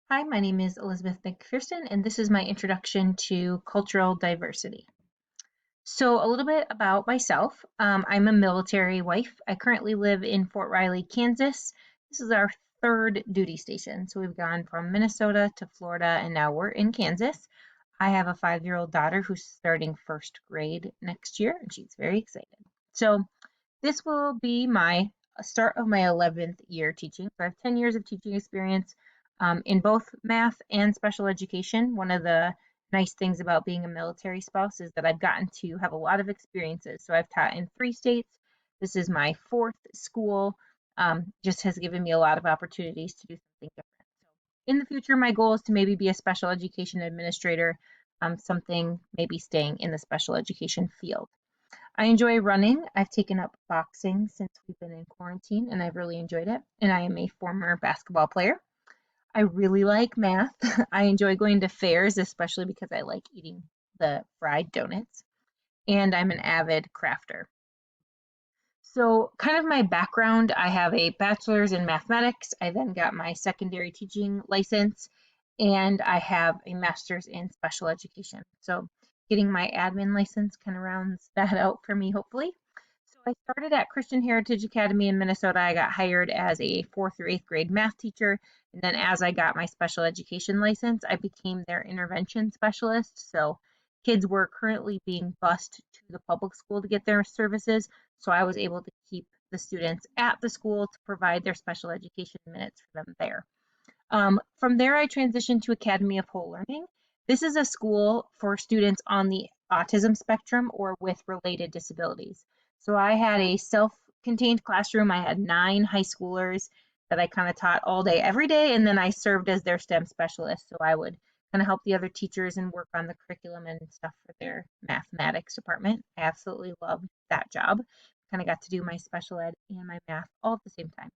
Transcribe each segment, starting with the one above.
Hi, my name is Elizabeth McPherson, and this is my introduction to cultural diversity. So, a little bit about myself. I'm a military wife. I currently live in Fort Riley, Kansas. This is our third duty station. So, we've gone from Minnesota to Florida, and now we're in Kansas. I have a 5-year-old daughter who's starting first grade next year, and she's very excited. So, this will be my start of my 11th year teaching. So I have 10 years of teaching experience in both math and special education. One of the nice things about being a military spouse is that I've gotten to have a lot of experiences. So I've taught in 3 states. This is my fourth school. Just has given me a lot of opportunities to do something different. So in the future, my goal is to maybe be a special education administrator, something maybe staying in the special education field. I enjoy running. I've taken up boxing since we've been in quarantine and I've really enjoyed it. And I am a former basketball player. I really like math. I enjoy going to fairs, especially because I like eating the fried donuts. And I'm an avid crafter. So, kind of my background, I have a bachelor's in mathematics. I then got my secondary teaching license, and I have a master's in special education. So, getting my admin license kind of rounds that out for me, hopefully. So, I started at Christian Heritage Academy in Minnesota. I got hired as a 4th through 8th grade math teacher. And then, as I got my special education license, I became their intervention specialist. So, kids were currently being bused to the public school to get their services. So I was able to keep the students at the school to provide their special education minutes for them there. From there, I transitioned to Academy of Whole Learning. This is a school for students on the autism spectrum or with related disabilities. So I had a self-contained classroom. I had 9 high schoolers that I kind of taught all day, every day, and then I served as their STEM specialist. So I would kind of help the other teachers and work on the curriculum and stuff for their mathematics department. I absolutely loved that job. Kind of got to do my special ed and my math all at the same time.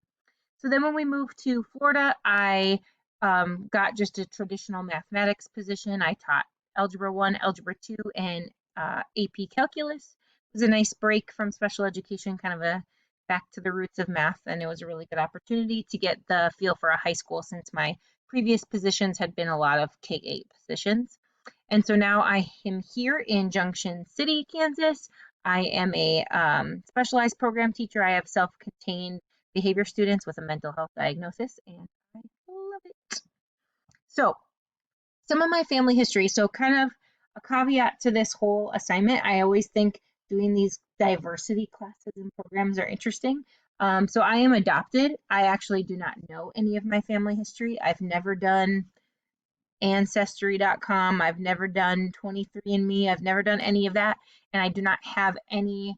So then when we moved to Florida, I got just a traditional mathematics position. I taught Algebra 1, Algebra 2, and AP Calculus. It was a nice break from special education, kind of a back to the roots of math, and it was a really good opportunity to get the feel for a high school since my previous positions had been a lot of K-8 positions. And so now I am here in Junction City, Kansas. I am a specialized program teacher. I have self-contained behavior students with a mental health diagnosis, and I love it. So, some of my family history. So, kind of a caveat to this whole assignment, I always think doing these diversity classes and programs are interesting. So, I am adopted. I actually do not know any of my family history. I've never done Ancestry.com. I've never done 23andMe. I've never done any of that. And I do not have any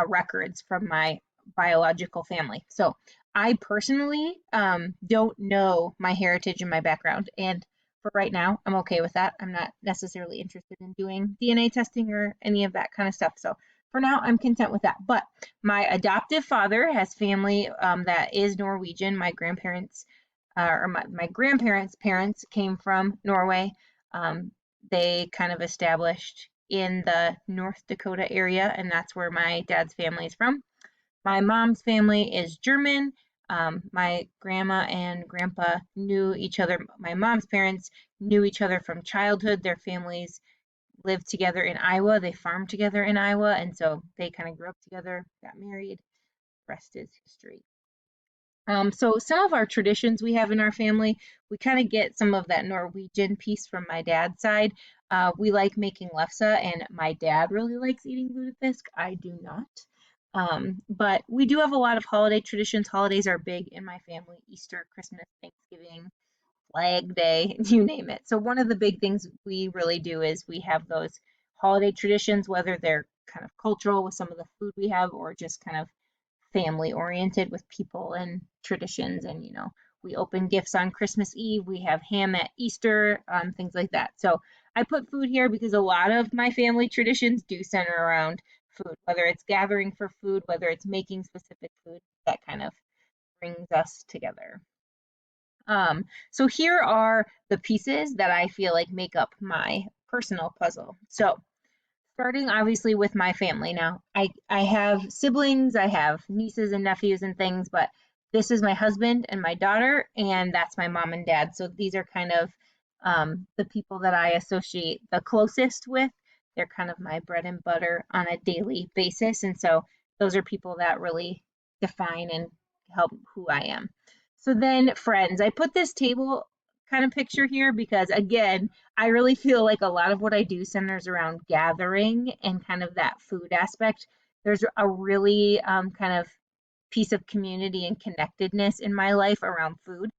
records from my biological family. So I personally don't know my heritage and my background. And for right now, I'm okay with that. I'm not necessarily interested in doing DNA testing or any of that kind of stuff. So for now, I'm content with that. But my adoptive father has family that is Norwegian. My grandparents my grandparents' parents came from Norway. Um, they kind of established in the North Dakota area, and that's where my dad's family is from. My mom's family is German. My grandma and grandpa knew each other. My mom's parents knew each other from childhood. Their families lived together in Iowa. They farmed together in Iowa, and so they kind of grew up together, got married. Rest is history. So some of our traditions we have in our family, we kind of get some of that Norwegian piece from my dad's side. We like making lefse, and my dad really likes eating lutefisk. I do not. But we do have a lot of holiday traditions. Holidays are big in my family: Easter, Christmas, Thanksgiving, Flag Day, you name it. So one of the big things we really do is we have those holiday traditions, whether they're kind of cultural with some of the food we have or just kind of family oriented with people and traditions. And we open gifts on Christmas Eve, we have ham at Easter, things like that. So I put food here because a lot of my family traditions do center around food, whether it's gathering for food, whether it's making specific food. That kind of brings us together. So here are the pieces that I feel like make up my personal puzzle. So starting obviously with my family now. I have siblings, I have nieces and nephews and things, but this is my husband and my daughter, and that's my mom and dad. So these are kind of the people that I associate the closest with. They're kind of my bread and butter on a daily basis. And so those are people that really define and help who I am. So then friends, I put this table kind of picture here because again, I really feel like a lot of what I do centers around gathering and kind of that food aspect. There's a really kind of piece of community and connectedness in my life around food.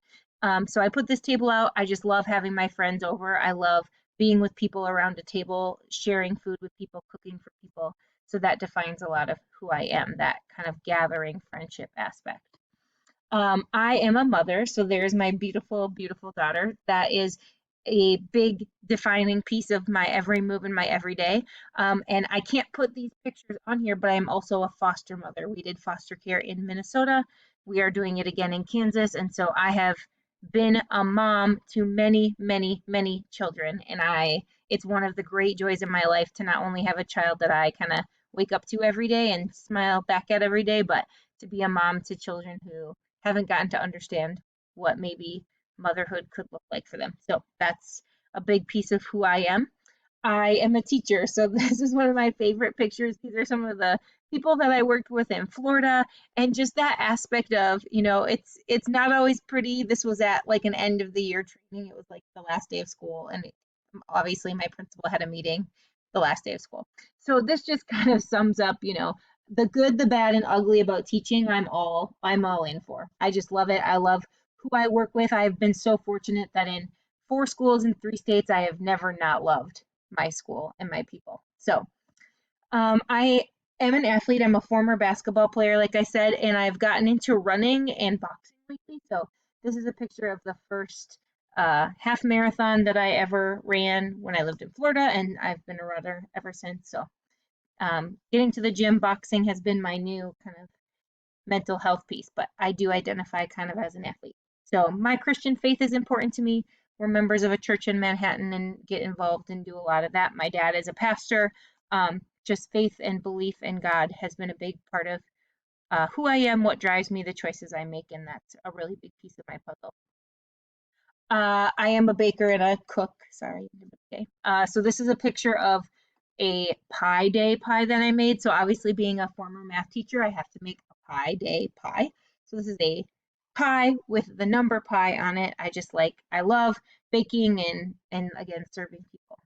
So I put this table out. I just love having my friends over. I love being with people around a table, sharing food with people, cooking for people. So that defines a lot of who I am, that kind of gathering friendship aspect. I am a mother, so there's my beautiful, beautiful daughter. That is a big defining piece of my every move in my everyday. And I can't put these pictures on here, but I'm also a foster mother. We did foster care in Minnesota. We are doing it again in Kansas. And so I have been a mom to many, many, many children. And it's one of the great joys in my life to not only have a child that I kind of wake up to every day and smile back at every day, but to be a mom to children who haven't gotten to understand what maybe motherhood could look like for them. So that's a big piece of who I am. I am a teacher, so this is one of my favorite pictures. These are some of the people that I worked with in Florida, and just that aspect of, it's not always pretty. This was at like an end of the year training. It was like the last day of school, and obviously my principal had a meeting the last day of school. So this just kind of sums up, the good, the bad, and ugly about teaching. I'm all in for. I just love it. I love who I work with. I've been so fortunate that in 4 schools in 3 states, I have never not loved my school and my people. So I am an athlete. I'm a former basketball player, like I said, and I've gotten into running and boxing lately. So this is a picture of the first half marathon that I ever ran when I lived in Florida, and I've been a runner ever since. So getting to the gym, boxing has been my new kind of mental health piece, but I do identify kind of as an athlete. So my Christian faith is important to me. We're members of a church in Manhattan and get involved and do a lot of that. My dad is a pastor. Just faith and belief in God has been a big part of who I am, what drives me, the choices I make, and that's a really big piece of my puzzle. I am a baker and a cook. Sorry. Okay. So this is a picture of a pie day pie that I made. So obviously being a former math teacher, I have to make a pie day pie. So this is a pie with the number pi on it. I love baking and again serving people.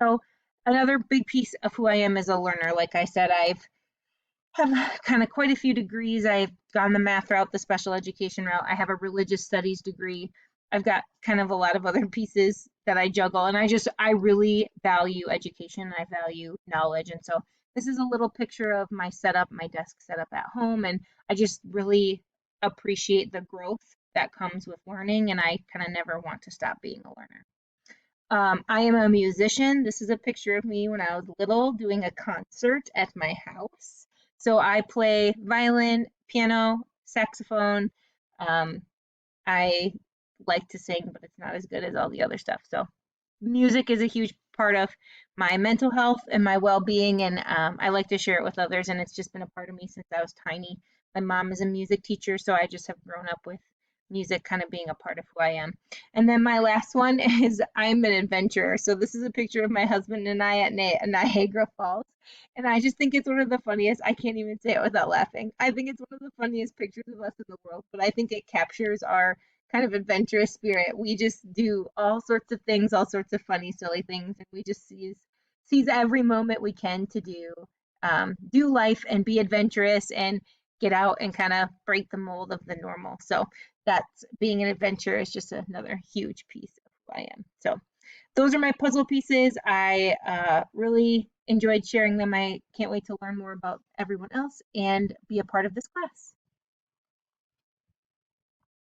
So another big piece of who I am is a learner. Like I said, I've have kind of quite a few degrees. I've gone the math route, the special education route. I have a religious studies degree. I've got kind of a lot of other pieces that I juggle, and I really value education and I value knowledge. And so this is a little picture of my setup, my desk setup at home, and I just really appreciate the growth that comes with learning, and I kind of never want to stop being a learner. I am a musician. This is a picture of me when I was little doing a concert at my house. So I play violin, piano, saxophone. Um, I like to sing, but it's not as good as all the other stuff. So music is a huge part of my mental health and my well-being, and I like to share it with others, and it's just been a part of me since I was tiny. My mom is a music teacher, so I just have grown up with music kind of being a part of who I am. And then my last one is I'm an adventurer. So this is a picture of my husband and I at Niagara Falls. And I just think it's one of the funniest. I can't even say it without laughing. I think it's one of the funniest pictures of us in the world, but I think it captures our kind of adventurous spirit. We just do all sorts of things, all sorts of funny, silly things, and we just seize every moment we can to do life and be adventurous and get out and kind of break the mold of the normal. So that's being an adventurer is just another huge piece of who I am. So those are my puzzle pieces. I really enjoyed sharing them. I can't wait to learn more about everyone else and be a part of this class.